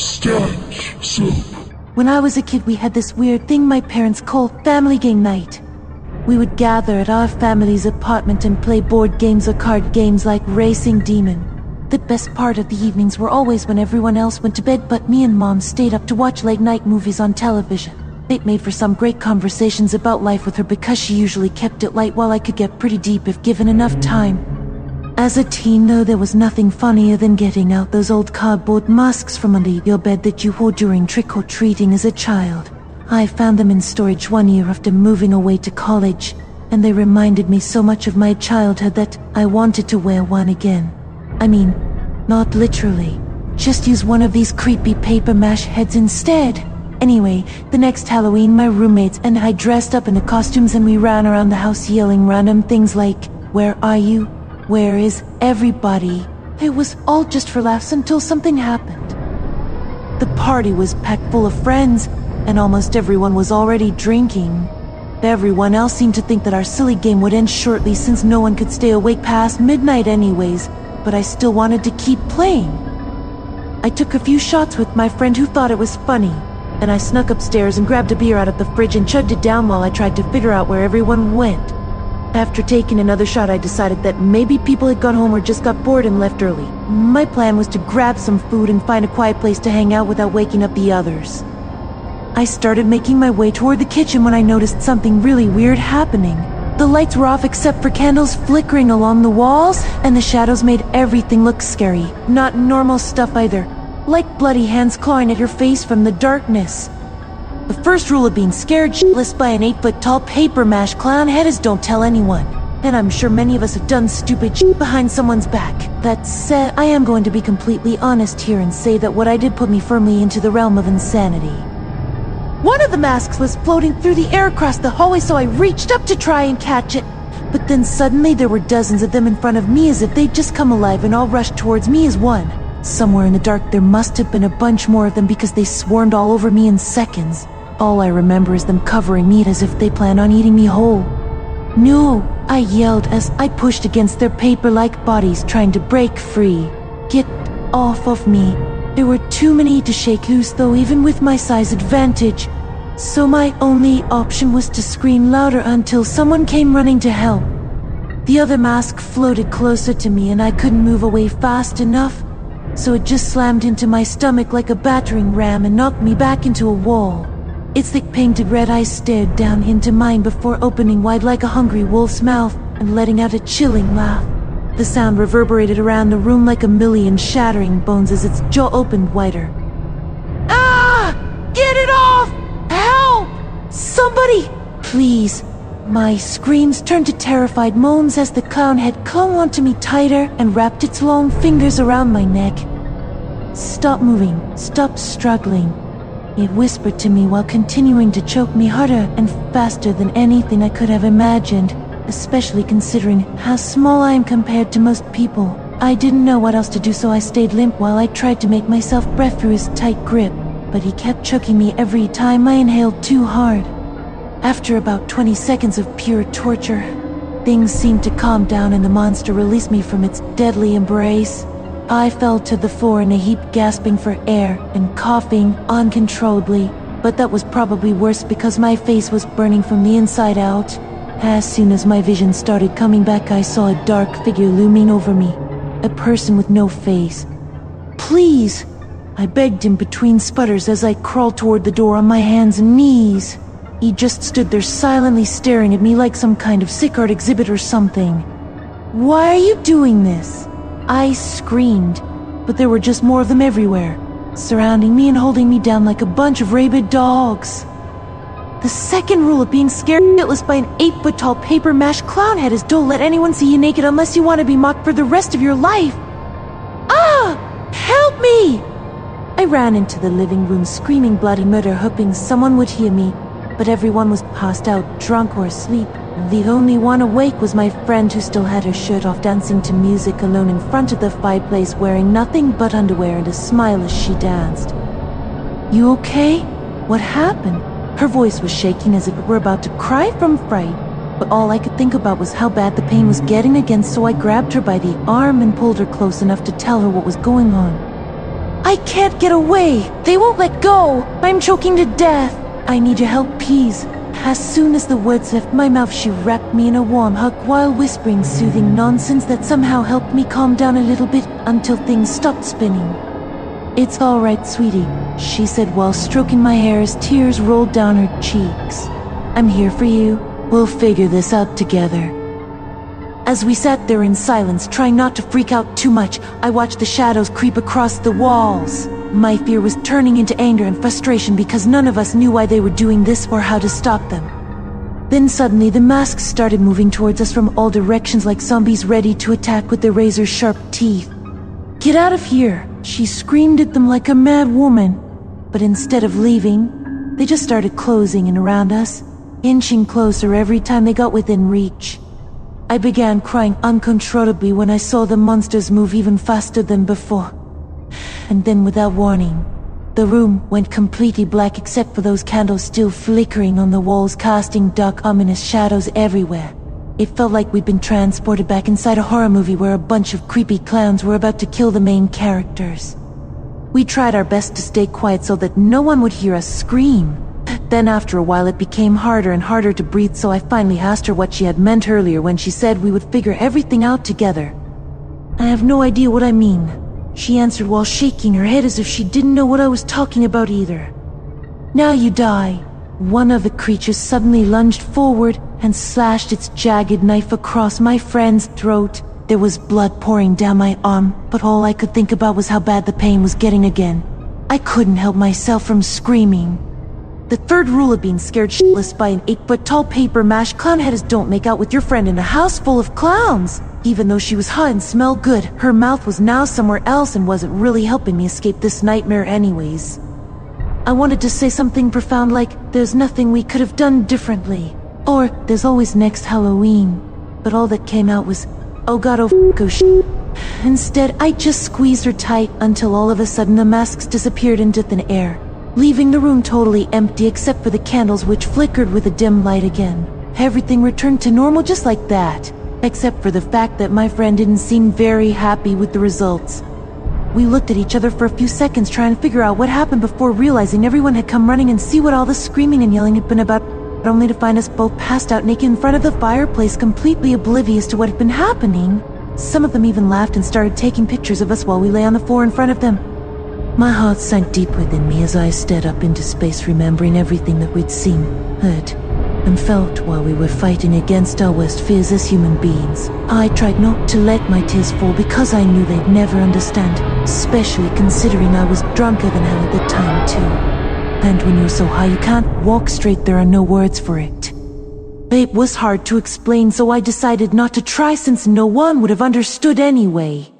Stench soup. When I was a kid, we had this weird thing my parents called family game night. We would gather at our family's apartment and play board games or card games like Racing Demon. The best part of the evenings were always when everyone else went to bed, but me and Mom stayed up to watch late-night movies on television. It made for some great conversations about life with her because she usually kept it light, while I could get pretty deep if given enough time. As a teen, though, there was nothing funnier than getting out those old cardboard masks from under your bed that you wore during trick-or-treating as a child. I found them in storage one year after moving away to college, and they reminded me so much of my childhood that I wanted to wear one again. I mean, not literally. Just use one of these creepy paper mache heads instead. Anyway, the next Halloween, my roommates and I dressed up in the costumes and we ran around the house yelling random things like, "Where are you? Where is everybody?" It was all just for laughs until something happened. The party was packed full of friends, and almost everyone was already drinking. Everyone else seemed to think that our silly game would end shortly since no one could stay awake past midnight anyways, but I still wanted to keep playing. I took a few shots with my friend who thought it was funny, and I snuck upstairs and grabbed a beer out of the fridge and chugged it down while I tried to figure out where everyone went. After taking another shot, I decided that maybe people had gone home or just got bored and left early. My plan was to grab some food and find a quiet place to hang out without waking up the others. I started making my way toward the kitchen when I noticed something really weird happening. The lights were off except for candles flickering along the walls, and the shadows made everything look scary. Not normal stuff either, like bloody hands clawing at your face from the darkness. The first rule of being scared shitless by an 8-foot-tall paper mache clown head is don't tell anyone. And I'm sure many of us have done stupid shit behind someone's back. That said, I am going to be completely honest here and say that what I did put me firmly into the realm of insanity. One of the masks was floating through the air across the hallway, so I reached up to try and catch it. But then suddenly there were dozens of them in front of me as if they'd just come alive and all rushed towards me as one. Somewhere in the dark there must have been a bunch more of them because they swarmed all over me in seconds. All I remember is them covering me as if they planned on eating me whole. "No!" I yelled as I pushed against their paper-like bodies trying to break free. "Get off of me!" There were too many to shake loose, though, even with my size advantage. So my only option was to scream louder until someone came running to help. The other mask floated closer to me and I couldn't move away fast enough, so it just slammed into my stomach like a battering ram and knocked me back into a wall. Its thick painted red eyes stared down into mine before opening wide like a hungry wolf's mouth and letting out a chilling laugh. The sound reverberated around the room like a million shattering bones as its jaw opened wider. "Ah! Get it off! Help! Somebody! Please!" My screams turned to terrified moans as the clown head clung onto me tighter and wrapped its long fingers around my neck. "Stop moving. Stop struggling," it whispered to me while continuing to choke me harder and faster than anything I could have imagined, especially considering how small I am compared to most people. I didn't know what else to do, so I stayed limp while I tried to make myself breath through his tight grip, but he kept choking me every time I inhaled too hard. After about 20 seconds of pure torture, things seemed to calm down and the monster released me from its deadly embrace. I fell to the floor in a heap, gasping for air and coughing uncontrollably, but that was probably worse because my face was burning from the inside out. As soon as my vision started coming back, I saw a dark figure looming over me, a person with no face. "Please!" I begged him between sputters as I crawled toward the door on my hands and knees. He just stood there silently staring at me like some kind of sick art exhibit or something. "Why are you doing this?" I screamed, but there were just more of them everywhere, surrounding me and holding me down like a bunch of rabid dogs. The second rule of being scared shitless by an 8-foot-tall paper mache clown head is don't let anyone see you naked unless you want to be mocked for the rest of your life. "Ah! Help me!" I ran into the living room screaming bloody murder, hoping someone would hear me, but everyone was passed out, drunk or asleep. The only one awake was my friend, who still had her shirt off, dancing to music alone in front of the fireplace, wearing nothing but underwear and a smile as she danced. "You okay? What happened?" Her voice was shaking as if it were about to cry from fright, but all I could think about was how bad the pain was getting again, so I grabbed her by the arm and pulled her close enough to tell her what was going on. I can't get away! They won't let go! I'm choking to death! I need your help, please. As soon as the words left my mouth, she wrapped me in a warm hug while whispering soothing nonsense that somehow helped me calm down a little bit until things stopped spinning. "It's all right, sweetie," she said while stroking my hair as tears rolled down her cheeks. "I'm here for you. We'll figure this out together." As we sat there in silence, trying not to freak out too much, I watched the shadows creep across the walls. My fear was turning into anger and frustration because none of us knew why they were doing this or how to stop them. Then suddenly the masks started moving towards us from all directions like zombies ready to attack with their razor-sharp teeth. "Get out of here!" She screamed at them like a mad woman. But instead of leaving, they just started closing in around us, inching closer every time they got within reach. I began crying uncontrollably when I saw the monsters move even faster than before. And then without warning, the room went completely black except for those candles still flickering on the walls, casting dark, ominous shadows everywhere. It felt like we'd been transported back inside a horror movie where a bunch of creepy clowns were about to kill the main characters. We tried our best to stay quiet so that no one would hear us scream. Then after a while it became harder and harder to breathe, so I finally asked her what she had meant earlier when she said we would figure everything out together. "I have no idea what I mean," she answered while shaking her head as if she didn't know what I was talking about either. "Now you die." One of the creatures suddenly lunged forward and slashed its jagged knife across my friend's throat. There was blood pouring down my arm, but all I could think about was how bad the pain was getting again. I couldn't help myself from screaming. The third rule of being scared shitless by an 8-foot-tall paper mache clown head is don't make out with your friend in a house full of clowns. Even though she was hot and smelled good, her mouth was now somewhere else and wasn't really helping me escape this nightmare anyways. I wanted to say something profound like, "There's nothing we could have done differently," or "There's always next Halloween," but all that came out was, "Oh god, oh shit." Instead, I just squeezed her tight until all of a sudden the masks disappeared into thin air, leaving the room totally empty except for the candles which flickered with a dim light again. Everything returned to normal just like that, except for the fact that my friend didn't seem very happy with the results. We looked at each other for a few seconds trying to figure out what happened before realizing everyone had come running and see what all the screaming and yelling had been about, only to find us both passed out naked in front of the fireplace, completely oblivious to what had been happening. Some of them even laughed and started taking pictures of us while we lay on the floor in front of them. My heart sank deep within me as I stared up into space, remembering everything that we'd seen, heard, and felt while we were fighting against our worst fears as human beings. I tried not to let my tears fall because I knew they'd never understand, especially considering I was drunker than hell at the time too. And when you're so high you can't walk straight, there are no words for it. It was hard to explain, so I decided not to try since no one would have understood anyway.